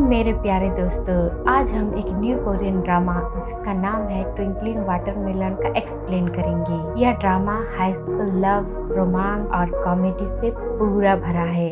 मेरे प्यारे दोस्तों, आज हम एक न्यू कोरियन ड्रामा जिसका नाम है ट्विंकलिंग वाटरमेलन का एक्सप्लेन करेंगे। यह drama high school love, romance और कॉमेडी से पूरा भरा है।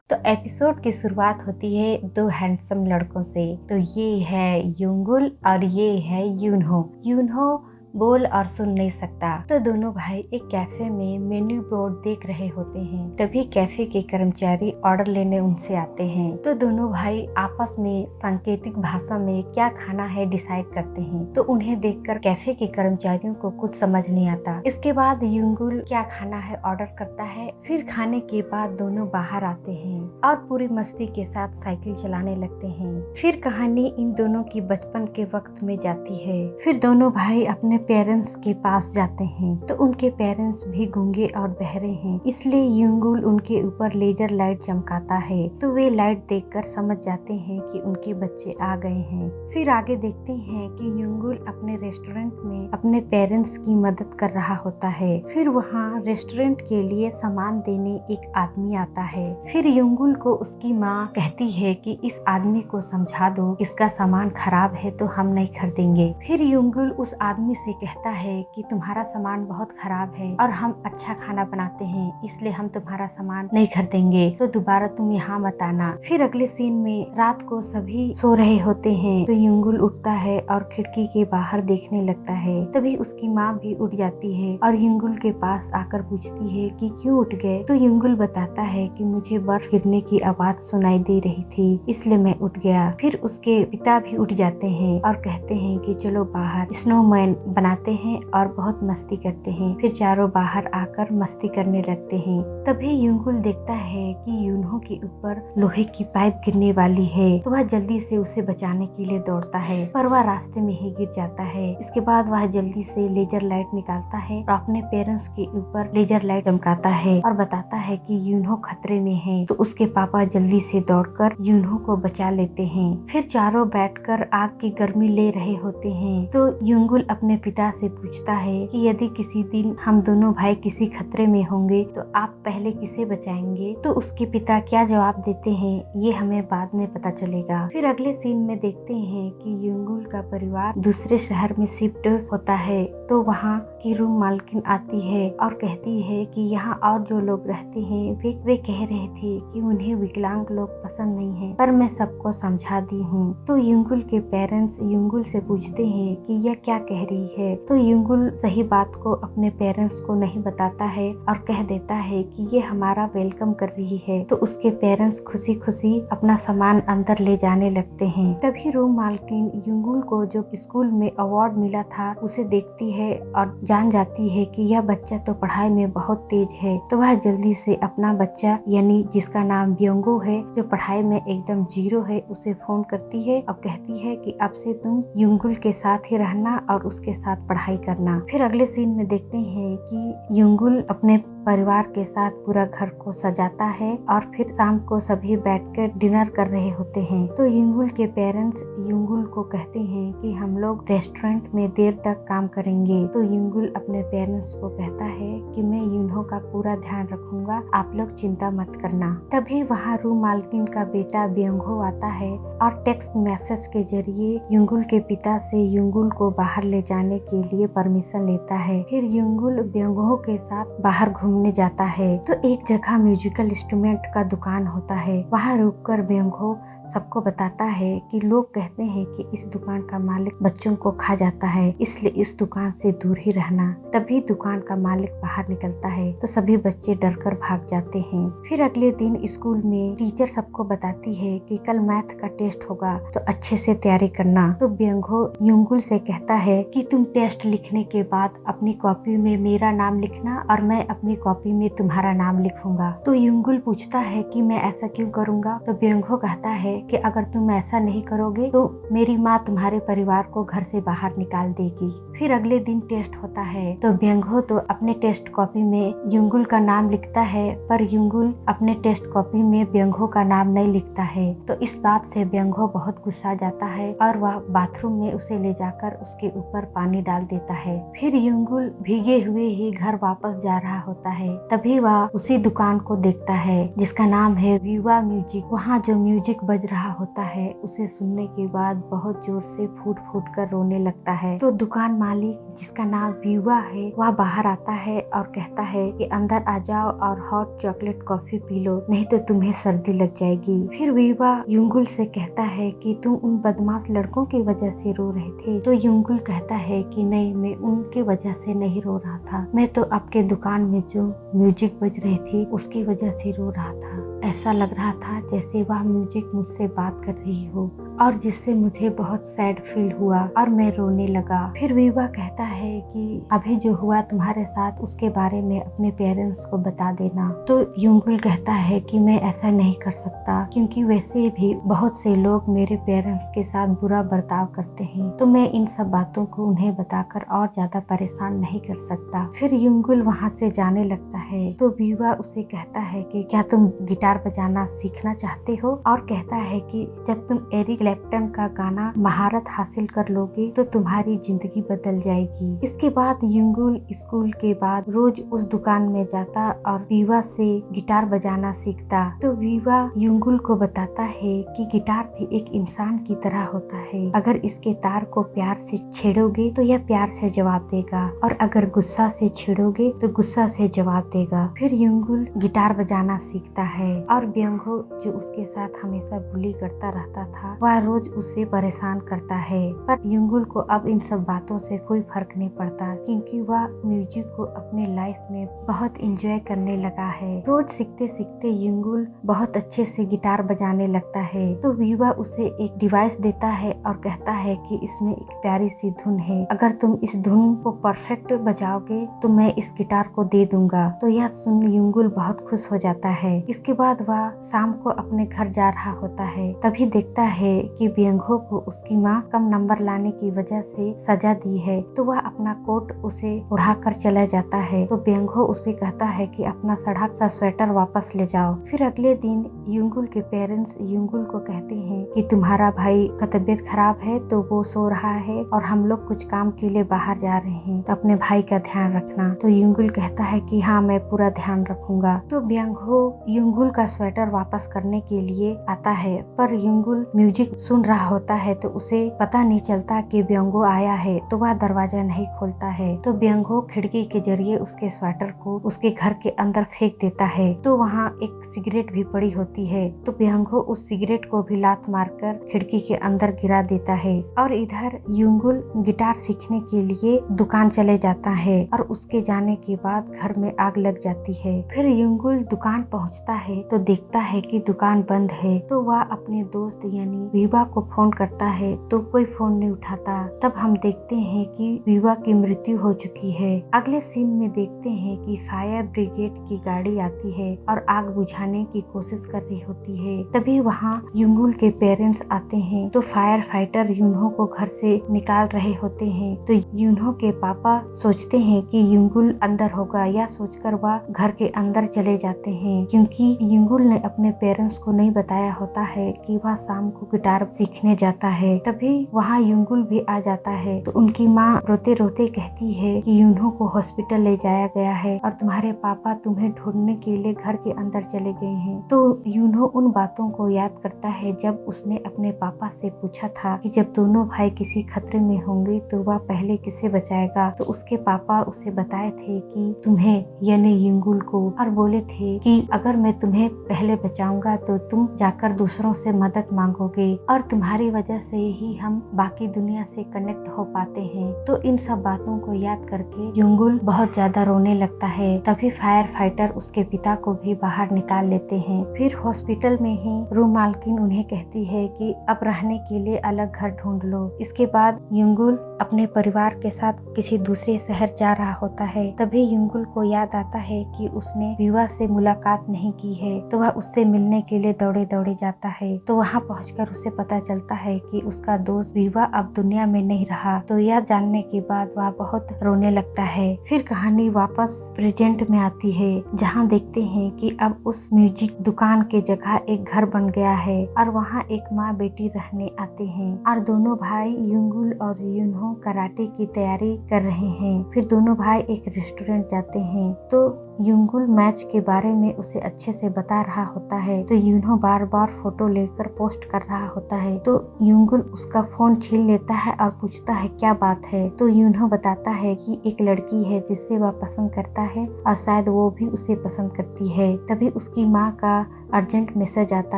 तो एपिसोड की शुरुआत होती है दो हैंडसम लड़कों से। तो ये है युंगुल और ये है यूनहो। यूनहो बोल और सुन नहीं सकता। तो दोनों भाई एक कैफे में मेन्यू बोर्ड देख रहे होते हैं। तभी कैफे के कर्मचारी ऑर्डर लेने उनसे आते हैं। तो दोनों भाई आपस में सांकेतिक भाषा में क्या खाना है डिसाइड करते हैं। तो उन्हें देखकर कैफे के कर्मचारियों को कुछ समझ नहीं आता। इसके बाद युंगुल क्या खाना है ऑर्डर करता है। फिर खाने के बाद दोनों बाहर आते हैं और पूरी मस्ती के साथ साइकिल चलाने लगते हैं। फिर कहानी इन दोनों की बचपन के वक्त में जाती है। फिर दोनों भाई अपने पेरेंट्स के पास जाते हैं। तो उनके पेरेंट्स भी गूंगे और बहरे हैं, इसलिए युंगुल उनके ऊपर लेजर लाइट चमकाता है। तो वे लाइट देखकर समझ जाते हैं कि उनके बच्चे आ गए हैं। फिर आगे देखते हैं कि युंगुल अपने रेस्टोरेंट में अपने पेरेंट्स की मदद कर रहा होता है। फिर वहाँ रेस्टोरेंट के लिए सामान देने एक आदमी आता है। फिर युंगुल को उसकी माँ कहती है कि इस आदमी को समझा दो, इसका सामान खराब है तो हम नहीं खरीदेंगे। फिर युंगुल उस आदमी से कहता है कि तुम्हारा सामान बहुत खराब है और हम अच्छा खाना बनाते हैं, इसलिए हम तुम्हारा सामान नहीं खरीदेंगे, तो दोबारा तुम यहाँ मत आना। फिर अगले सीन में रात को सभी सो रहे होते हैं। तो युंगुल उठता है और खिड़की के बाहर देखने लगता है। तभी उसकी माँ भी उठ जाती है और युंगुल के पास आकर पूछती है कि क्यों उठ गए। तो युंगुल बताता है कि मुझे बर्फ गिरने की आवाज सुनाई दे रही थी, इसलिए मैं उठ गया। फिर उसके पिता भी उठ जाते हैं और कहते हैं कि चलो बाहर स्नोमैन बनाते हैं और बहुत मस्ती करते हैं। फिर चारों बाहर आकर मस्ती करने लगते हैं। तभी युंगुल देखता है कि यूनहो के ऊपर लोहे की पाइप गिरने वाली है। तो वह जल्दी से उसे बचाने के लिए दौड़ता है, पर वह रास्ते में ही गिर जाता है। इसके बाद वह जल्दी से लेजर लाइट निकालता है और अपने पेरेंट्स के ऊपर लेजर लाइट चमकाता है और बताता है कि यूनहो खतरे में है। तो उसके पापा जल्दी से दौड़कर यूनहो को बचा लेते हैं। फिर चारों बैठकर आग की गर्मी ले रहे होते हैं। तो युंगुल अपने पिता से पूछता है कि यदि किसी दिन हम दोनों भाई किसी खतरे में होंगे तो आप पहले किसे बचाएंगे। तो उसके पिता क्या जवाब देते हैं ये हमें बाद में पता चलेगा। फिर अगले सीन में देखते हैं कि युंगुल का परिवार दूसरे शहर में शिफ्ट होता है। तो वहाँ की रूम मालकिन आती है और कहती है कि यहाँ और जो लोग रहते हैं वे कह रहे थे कि उन्हें विकलांग लोग पसंद नहीं है, पर मैं सबको समझा दी हूँ। तो युंगुल के पेरेंट्स युंगुल से पूछते हैं कि यह क्या कह रही है। तो युंगुल सही बात को अपने पेरेंट्स को नहीं बताता है और कह देता है कि ये हमारा वेलकम कर रही है। तो उसके पेरेंट्स खुशी खुशी अपना सामान अंदर ले जाने लगते हैं। तभी रूम मालकिन युंगुल को जो स्कूल में अवार्ड मिला था उसे देखती है और जान जाती है कि यह बच्चा तो पढ़ाई में बहुत तेज है। तो वह जल्दी से अपना बच्चा यानी जिसका नाम ब्योंगो है, जो पढ़ाई में एकदम जीरो है, उसे फोन करती है और कहती है कि अब से तुम युंगुल के साथ ही रहना और उसके साथ पढ़ाई करना। फिर अगले सीन में देखते हैं कि युंगुल अपने परिवार के साथ पूरा घर को सजाता है और फिर शाम को सभी बैठकर डिनर कर रहे होते हैं। तो युंगुल के पेरेंट्स युंगुल को कहते हैं कि हम लोग रेस्टोरेंट में देर तक काम करेंगे। तो युंगुल अपने पेरेंट्स को कहता है कि मैं यूनहो का पूरा ध्यान रखूंगा, आप लोग चिंता मत करना। तभी वहाँ रूम मालकिन का बेटा ब्योंगो आता है और टेक्स्ट मैसेज के जरिए युंगुल के पिता से युंगुल को बाहर ले जाने के लिए परमिशन लेता है। फिर युंगुल ब्योंगो के साथ बाहर घूमने जाता है। तो एक जगह म्यूजिकल इंस्ट्रूमेंट का दुकान होता है। वहाँ रुककर ब्योंगो सबको बताता है कि लोग कहते हैं कि इस दुकान का मालिक बच्चों को खा जाता है, इसलिए इस दुकान से दूर ही रहना। तभी दुकान का मालिक बाहर निकलता है तो सभी बच्चे डरकर भाग जाते हैं। फिर अगले दिन स्कूल में टीचर सबको बताती है कि कल मैथ का टेस्ट होगा तो अच्छे से तैयारी करना। तो ब्योंगो युंगुल से कहता है कि तुम टेस्ट लिखने के बाद अपनी कॉपी में मेरा नाम लिखना और मैं अपनी कॉपी में तुम्हारा नाम लिखूंगा। तो युंगुल पूछता है कि मैं ऐसा क्यों करूंगा। तो ब्योंगो कहता है कि अगर तुम ऐसा नहीं करोगे तो मेरी माँ तुम्हारे परिवार को घर से बाहर निकाल देगी। फिर अगले दिन टेस्ट होता है तो ब्यंगो तो अपने टेस्ट कॉपी में युंगुल का नाम लिखता है, पर युंगुल अपने टेस्ट कॉपी में ब्यंगो का नाम नहीं लिखता है। तो इस बात से ब्यंगो बहुत गुस्सा जाता है और वह बाथरूम में उसे ले जाकर उसके ऊपर पानी डाल देता है। फिर युंगुल भीगे हुए ही घर वापस जा रहा होता है। तभी वह उसी दुकान को देखता है जिसका नाम है विवा म्यूजिक। वहाँ जो म्यूजिक बज रहा होता है उसे सुनने के बाद बहुत जोर से फूट फूट कर रोने लगता है। तो दुकान मालिक जिसका नाम विवा है वह बाहर आता है और कहता है कि अंदर आ जाओ और hot chocolate coffee P low, नहीं तो तुम्हें सर्दी लग जाएगी। फिर विवा युंगुल से कहता है कि तुम उन बदमाश लड़कों की वजह से रो रहे थे। तो युंगुल कहता है कि नहीं, मैं उनके वजह से नहीं रो रहा था, मैं तो आपके दुकान में जो म्यूजिक बज रही थी उसकी वजह से रो रहा था। ऐसा लग रहा था जैसे वह म्यूजिक मुझसे बात कर रही हो और जिससे मुझे बहुत सैड फील हुआ और मैं रोने लगा। फिर विवा कहता है कि अभी जो हुआ तुम्हारे साथ उसके बारे में अपने पेरेंट्स को बता देना। तो युंगुल कहता है कि मैं ऐसा नहीं कर सकता, क्योंकि वैसे भी बहुत से लोग मेरे पेरेंट्स के साथ बुरा बर्ताव करते हैं, तो मैं इन सब बातों को उन्हें बताकर और ज्यादा परेशान नहीं कर सकता। फिर युंगुल वहाँ से जाने लगता है तो विवा उसे कहता है कि क्या तुम गिटार बजाना सीखना चाहते हो, और कहता है कि जब तुम एरिक क्लैप्टन का गाना महारत हासिल कर लोगे तो तुम्हारी जिंदगी बदल जाएगी। इसके बाद युंगुल स्कूल के बाद रोज उस दुकान में जाता और विवा से गिटार बजाना सीखता। तो विवा युंगुल को बताता है कि गिटार भी एक इंसान की तरह होता है, अगर इसके तार को प्यार से छेड़ोगे तो यह प्यार से जवाब देगा, और अगर गुस्सा से छेड़ोगे तो गुस्सा से जवाब देगा। फिर युंगुल गिटार बजाना सीखता है और ब्यंगो जो उसके साथ हमेशा बुली करता रहता था वह रोज उसे परेशान करता है। पर युंगुल को अब इन सब बातों से कोई फर्क नहीं पड़ता, क्योंकि वह म्यूजिक को अपने लाइफ में बहुत एंजॉय करने लगा है। रोज सीखते सीखते युंगुल बहुत अच्छे से गिटार बजाने लगता है। तो विवा उसे एक डिवाइस देता है और कहता है कि इसमें एक प्यारी सी धुन है, अगर तुम इस धुन को परफेक्ट बजाओगे तो मैं इस गिटार को दे दूंगा। तो यह सुन युंगुल बहुत खुश हो जाता है। इसके बाद वह शाम को अपने घर जा रहा होता है, तभी देखता है कि ब्यंगो को उसकी माँ कम नंबर लाने की वजह से सजा दी है। तो वह अपना कोट उसे उड़ाकर चला जाता है। तो ब्यंगो उसे कहता है कि अपना सड़ा सा स्वेटर वापस ले जाओ। फिर अगले दिन युंगुल के पेरेंट्स युंगुल को कहते हैं कि तुम्हारा भाई का तबीयत खराब है तो वो सो रहा है और हम लोग कुछ काम के लिए बाहर जा रहे हैं, तो अपने भाई का ध्यान रखना। तो युंगुल कहता है कि हाँ, मैं पूरा ध्यान रखूंगा। तो ब्यंगो युंगुल का स्वेटर वापस करने के लिए आता है, पर युंगुल म्यूजिक सुन रहा होता है तो उसे पता नहीं चलता कि ब्यंगो आया है, तो वह दरवाजा नहीं खोलता है। तो ब्यंगो खिड़की के जरिए उसके स्वेटर को उसके घर के अंदर फेंक देता है। तो वहाँ एक सिगरेट भी पड़ी होती है, तो ब्यंगो उस सिगरेट को भी लात मारकर खिड़की के अंदर गिरा देता है। और इधर युंगुल गिटार सीखने के लिए दुकान चले जाता है और उसके जाने के बाद घर में आग लग जाती है। फिर युंगुल दुकान पहुँचता है तो देखता है कि दुकान बंद है। तो वह अपने दोस्त यानी विवा को फोन करता है तो कोई फोन नहीं उठाता। तब हम देखते हैं कि विवा की मृत्यु हो चुकी है। अगले सीन में देखते हैं कि फायर ब्रिगेड की गाड़ी आती है और आग बुझाने की कोशिश कर रही होती है। तभी वहाँ युंगुल के पेरेंट्स आते हैं तो फायर फाइटर युन्हो को घर से निकाल रहे होते हैं। तो युन्हो के पापा सोचते हैं कि युंगुल अंदर होगा, या सोचकर वह घर के अंदर चले जाते हैं, क्योंकि युंगुल ने अपने पेरेंट्स को नहीं बताया होता है कि वह शाम को गिटार सीखने जाता है। तभी वहाँ युंगुल भी आ जाता है। तो उनकी माँ रोते रोते कहती है कि युन्हो को हॉस्पिटल ले जाया गया है और तुम्हारे पापा तुम्हें ढूंढने के लिए घर के अंदर चले गए हैं। तो युन्हो उन बातों को याद करता है जब उसने अपने पापा से पूछा था कि जब दोनों भाई किसी खतरे में होंगे तो वह पहले किसे बचाएगा। तो उसके पापा उसे बताए थे कि तुम्हें यानी युंगुल को, और बोले थे कि अगर मैं तुम्हें पहले बचाऊंगा तो तुम जाकर दूसरों से मदद मांगोगे, और तुम्हारी वजह से ही हम बाकी दुनिया से कनेक्ट हो पाते हैं। तो इन सब बातों को याद करके युंगुल बहुत ज्यादा रोने लगता है। तभी फायर फाइटर उसके पिता को भी बाहर निकाल लेते हैं। फिर हॉस्पिटल में ही रूम मालकिन उन्हें कहती है कि अब रहने के लिए अलग घर ढूंढ लो। इसके बाद युंगुल अपने परिवार के साथ किसी दूसरे शहर जा रहा होता है। तभी युंगुल को याद आता है कि उसने विवा से मुलाकात नहीं की है, तो वह उससे मिलने के लिए दौड़े दौड़े जाता है। तो वहाँ पहुंचकर उसे पता चलता है कि उसका दोस्त विवा अब दुनिया में नहीं रहा। तो यह जानने के बाद वह बहुत रोने लगता है। फिर कहानी वापस प्रेजेंट में आती है, जहाँ देखते हैं कि अब उस म्यूजिक दुकान के जगह एक घर बन गया है और वहाँ एक माँ बेटी रहने आते हैं और दोनों भाई युंगुल और युनहो कराटे की तैयारी कर रहे हैं। फिर दोनों भाई एक रेस्टोरेंट जाते हैं। तो युंगुल मैच के बारे में उसे अच्छे से बता रहा होता है। तो युनहो बार बार फोटो लेकर पोस्ट कर रहा होता है। तो युंगुल उसका फोन छीन लेता है और पूछता है क्या बात है। तो युनहो बताता है कि एक लड़की है जिससे वह पसंद करता है और शायद वो भी उसे पसंद करती है। तभी उसकी माँ का अर्जेंट मैसेज आता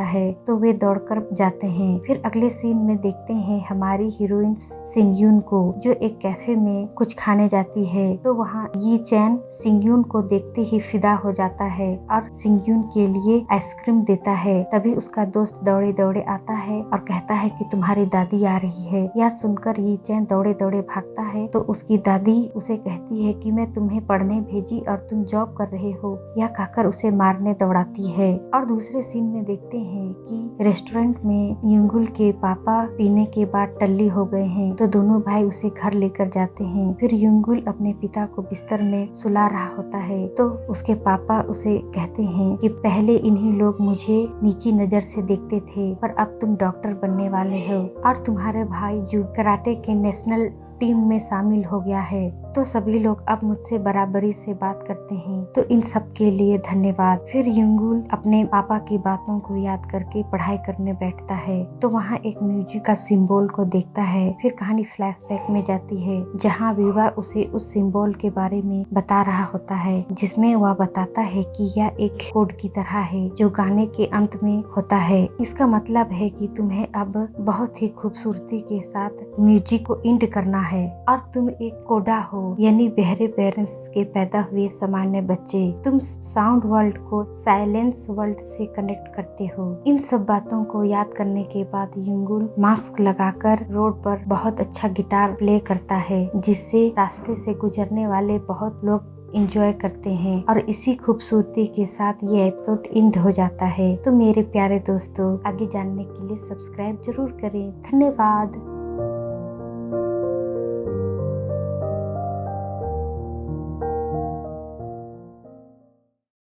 है, तो वे दौड़कर जाते हैं। फिर अगले सीन में देखते हैं हमारी हीरोइन सिंगयून को, जो एक कैफे में कुछ खाने जाती है। तो वहाँ ये चैन सिंगयून को देखते ही फिदा हो जाता है और सिंगयून के लिए आइसक्रीम देता है। तभी उसका दोस्त दौड़े दौड़े आता है और कहता है कि तुम्हारी दादी आ रही है। यह सुनकर ये चैन दौड़े दौड़े भागता है। तो उसकी दादी उसे कहती है कि मैं तुम्हें पढ़ने भेजी और तुम जॉब कर रहे हो। यह कहकर उसे मारने दौड़ाती है। और दूसरे सीन में देखते हैं कि रेस्टोरेंट में युंगुल के पापा पीने के बाद टल्ली हो गए हैं। तो दोनों भाई उसे घर लेकर जाते हैं। फिर युंगुल अपने पिता को बिस्तर में सुला रहा होता है। तो उसके पापा उसे कहते हैं कि पहले इन्हीं लोग मुझे नीची नजर से देखते थे, पर अब तुम डॉक्टर बनने वाले हो और तुम्हारे भाई जो कराटे के नेशनल टीम में शामिल हो गया है। तो सभी लोग अब मुझसे बराबरी से बात करते हैं। तो इन सब के लिए धन्यवाद। फिर युंगुल अपने पापा की बातों को याद करके पढ़ाई करने बैठता है। तो वहाँ एक म्यूजिक का सिंबल को देखता है। फिर कहानी फ्लैशबैक में जाती है, जहाँ विवा उसे उस सिंबल के बारे में बता रहा होता है, जिसमें वह बताता है कि यह एक कोड की तरह है जो गाने के अंत में होता है। इसका मतलब है कि तुम्हें अब बहुत ही खूबसूरती के साथ म्यूजिक को एंड करना है और तुम एक कोडा हो, यानी बहरे पेरेंट्स के पैदा हुए सामान्य बच्चे। तुम साउंड वर्ल्ड को साइलेंस वर्ल्ड से कनेक्ट करते हो। इन सब बातों को याद करने के बाद युंगुल मास्क लगाकर रोड पर बहुत अच्छा गिटार प्ले करता है, जिससे रास्ते से गुजरने वाले बहुत लोग एंजॉय करते हैं। और इसी खूबसूरती के साथ ये एपिसोड एंड हो जाता है। तो मेरे प्यारे दोस्तों, आगे जानने के लिए सब्सक्राइब जरूर करें। धन्यवाद।